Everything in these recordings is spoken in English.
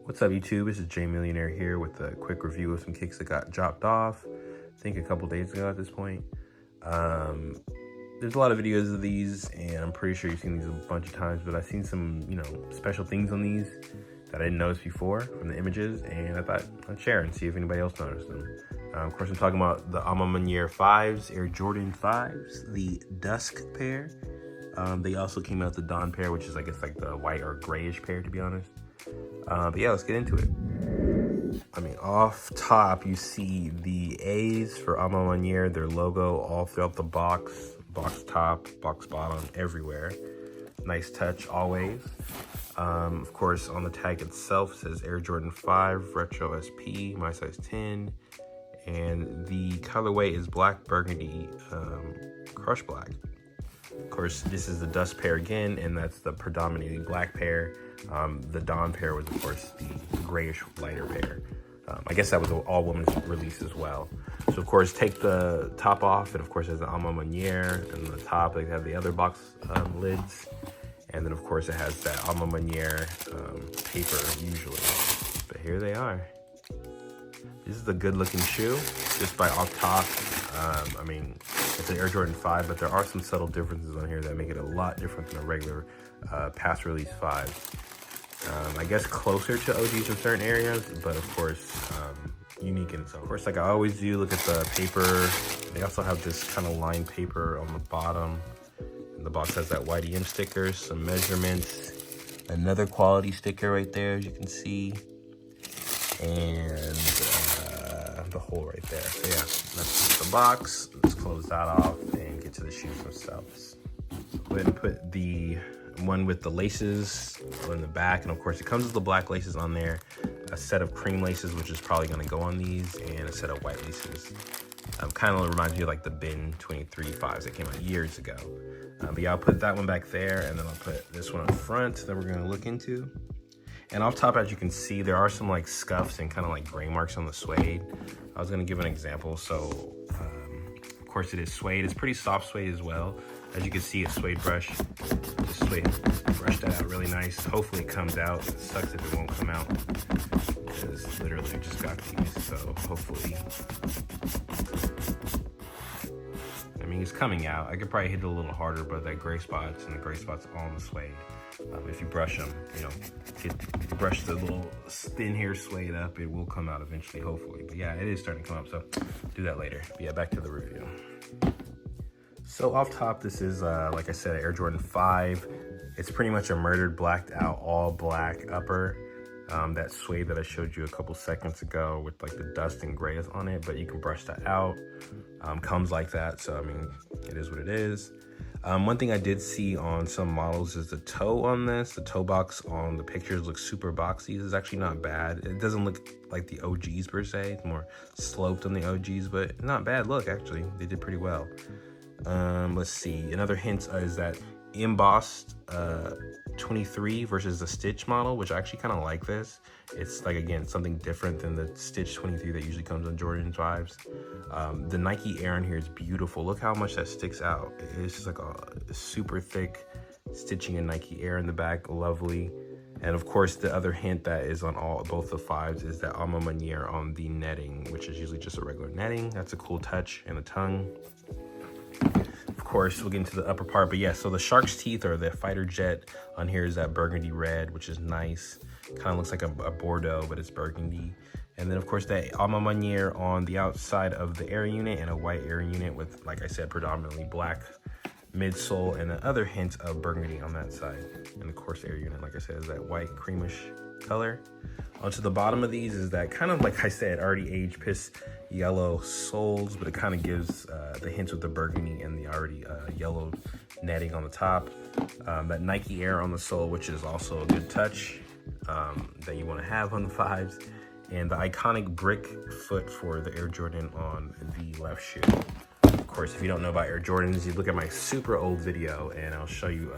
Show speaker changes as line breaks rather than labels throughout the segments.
What's up, YouTube? This is A Ma Maniere here with a quick review of some kicks that got dropped off, I think a couple days ago at this point. There's a lot of videos of these, and I'm pretty sure you've seen these a bunch of times, but I've seen some, special things on these that I didn't notice before from the images, and I thought I'd share and see if anybody else noticed them. Of course, I'm talking about the A Ma Maniere 5s, Air Jordan 5s, the Dusk pair. They also came out the Dawn pair, which is, I guess, like the white or grayish pair, to be honest. But yeah, let's get into it. Off top, you see the A's for A Ma Maniere, their logo all throughout the box top, box bottom, everywhere. Nice touch always. Of course, on the tag itself, it says Air Jordan 5 Retro SP, my size 10. And the colorway is black burgundy, crushed black. Of course, this is the Dusk pair again, and that's the predominantly black pair. The Dawn pair was, of course, the grayish lighter pair. I guess that was an all-women's release as well. So, of course, take the top off. It, of course, has the A Ma Maniere. And on the top, they have the other box lids. And then, of course, it has that A Ma Maniere paper, usually. But here they are. This is a good-looking shoe, just by off top. It's an Air Jordan 5, but there are some subtle differences on here that make it a lot different than a regular past release 5. I guess closer to OGs in certain areas, but of course, unique in itself. Of course, like I always do, look at the paper. They also have this kind of lined paper on the bottom. And the box has that YDM sticker, some measurements, another quality sticker right there, as you can see, and the hole right there. So yeah, that's the box. Let's close that off and get to the shoes themselves. Go ahead and put the one with the laces in the back, and of course it comes with the black laces on there, a set of cream laces, which is probably going to go on these, and a set of white laces. Kind of reminds me of like the Bin 23 5s that came out years ago. But yeah, I'll put that one back there, and then I'll put this one up front that we're going to look into. And off top, as you can see, there are some like scuffs and kind of like gray marks on the suede. I was going to give an example. So of course it is suede. It's pretty soft suede as well. As you can see, a suede brush. Just brush that out really nice. Hopefully it comes out. It sucks if it won't come out, because literally just got these. So hopefully, it's coming out. I could probably hit it a little harder, but that gray spots and the gray spots on the suede. If you brush them, brush the little thin hair suede up, it will come out eventually, hopefully. But yeah, it is starting to come up, so do that later. But yeah, back to the review. So off top, this is, like I said, Air Jordan 5. It's pretty much a murdered, blacked out, all black upper. That suede that I showed you a couple seconds ago with like the dust and grays on it, but you can brush that out. Comes like that, so it is what it is. One thing I did see on some models is the toe on this. The toe box on the pictures looks super boxy. This is actually not bad. It doesn't look like the OGs per se. It's more sloped on the OGs, but not bad look, actually. They did pretty well. Let's see. Another hint is that embossed 23 versus the stitch model, which I actually kind of like this. It's like, again, something different than the stitch 23 that usually comes on Jordan 5s. The Nike Air in here is beautiful. Look how much that sticks out. It's just like a super thick stitching in Nike Air in the back. Lovely. And of course, the other hint that is on both the 5s is that A Ma Maniere on the netting, which is usually just a regular netting. That's a cool touch. And the tongue. Of course, we'll get into the upper part, but yeah, so the shark's teeth or the fighter jet on here is that burgundy red, which is nice. Kind of looks like a Bordeaux, but it's burgundy. And then, of course, that A Ma Maniere on the outside of the air unit, and a white air unit with, like I said, predominantly black midsole, and the other hint of burgundy on that side. And of course, air unit, like I said, is that white creamish color. Onto the bottom of these is that kind of, like I said, already aged piss yellow soles, but it kind of gives the hints with the burgundy and the already yellow netting on the top. That Nike Air on the sole, which is also a good touch that you want to have on the 5s. And the iconic brick foot for the Air Jordan on the left shoe. Of course, if you don't know about Air Jordans, you look at my super old video and I'll show you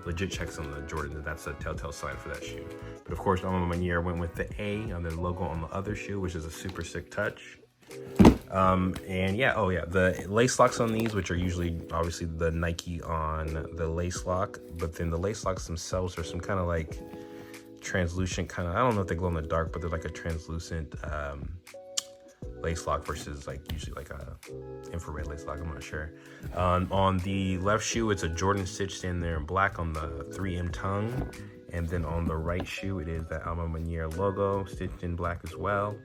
legit checks on the Jordans. That's a telltale sign for that shoe. But of course, A Ma Maniere went with the A on their logo on the other shoe, which is a super sick touch. And yeah, the lace locks on these, which are usually obviously the Nike on the lace lock, but then the lace locks themselves are some kind of like translucent kind of, I don't know if they glow in the dark, but they're like a translucent lace lock versus like usually like a infrared lace lock. I'm not sure. On the left shoe, it's a Jordan stitched in there in black on the 3M tongue. And then on the right shoe, it is the A Ma Maniere logo stitched in black as well.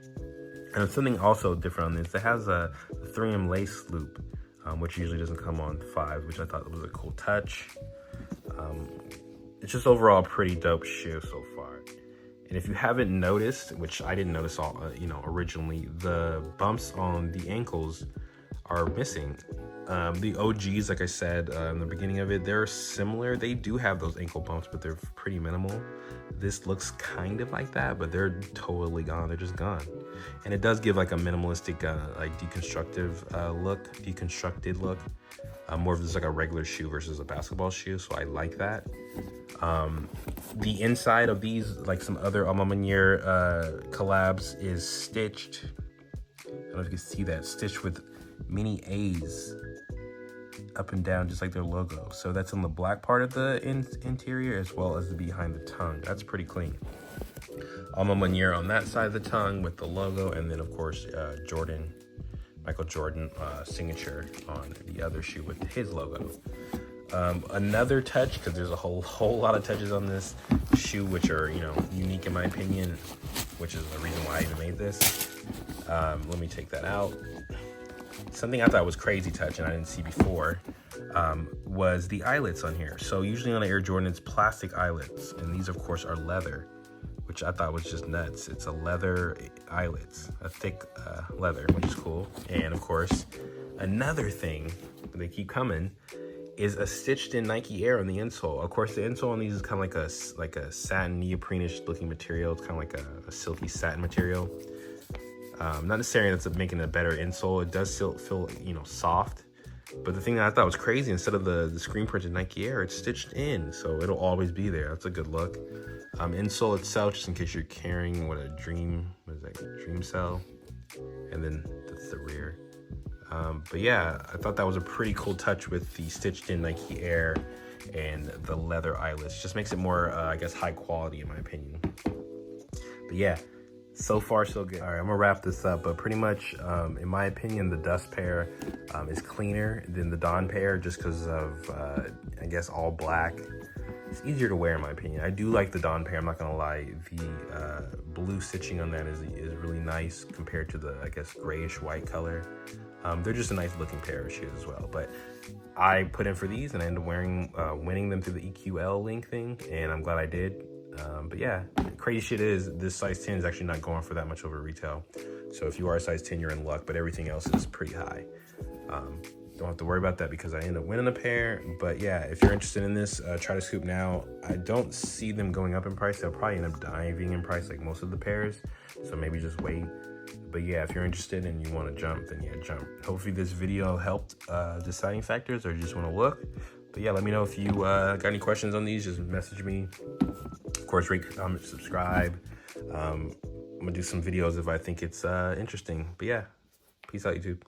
And something also different on this, it has a 3M lace loop, which usually doesn't come on 5, which I thought was a cool touch. It's just overall a pretty dope shoe so far. And if you haven't noticed, which I didn't notice all, originally, the bumps on the ankles are missing. The OGs, like I said in the beginning of it, they're similar. They do have those ankle bumps, but they're pretty minimal. This looks kind of like that, but they're totally gone. They're just gone. And it does give like a minimalistic, like deconstructed look. More of just like a regular shoe versus a basketball shoe, so I like that. The inside of these, like some other A Ma Maniere collabs, is stitched. I don't know if you can see that, stitched with mini A's up and down, just like their logo. So that's in the black part of the interior as well as the behind the tongue. That's pretty clean. A Ma Maniere on that side of the tongue with the logo, and then of course Michael Jordan signature on the other shoe with his logo. Another touch, because there's a whole lot of touches on this shoe which are unique in my opinion, which is the reason why I even made this. Let me take that out. Something I thought was crazy touch and I didn't see before was the eyelets on here. So usually on an Air Jordan it's plastic eyelets, and these of course are leather, which I thought was just nuts. It's a leather eyelets, a thick leather, which is cool. And of course, another thing, they keep coming, is a stitched in Nike Air on the insole. Of course, the insole on these is kind of like a satin neoprene-ish looking material. It's kind of like a silky satin material. Not necessarily that's making a better insole. It does still feel, soft. But the thing that I thought was crazy, instead of the screen printed Nike Air, it's stitched in, so it'll always be there. That's a good look. Insole itself, just in case you're carrying dream cell, and then that's the rear. But yeah, I thought that was a pretty cool touch with the stitched in Nike Air and the leather eyelets. Just makes it more, I guess, high quality in my opinion. But yeah, so far so good. All right, I'm gonna wrap this up, but pretty much, in my opinion, the Dusk pair is cleaner than the Dawn pair just because of, I guess, all black. It's easier to wear in my opinion. I do like the Dawn pair, I'm not gonna lie. The blue stitching on that is really nice compared to the, I guess, grayish white color. They're just a nice looking pair of shoes as well. But I put in for these and I ended up winning them through the EQL link thing, and I'm glad I did. But yeah, crazy shit is this size 10 is actually not going for that much over retail. So if you are a size 10, you're in luck, but everything else is pretty high. Don't have to worry about that because I ended up winning a pair. But yeah, if you're interested in this, try to scoop now. I don't see them going up in price. They'll probably end up diving in price like most of the pairs. So maybe just wait. But yeah, if you're interested and you want to jump, then yeah, jump. Hopefully this video helped deciding factors, or you just want to look. But yeah, let me know if you got any questions on these. Just message me. Of course, rate, comment, subscribe. I'm gonna do some videos if I think it's interesting. But yeah, peace out, YouTube.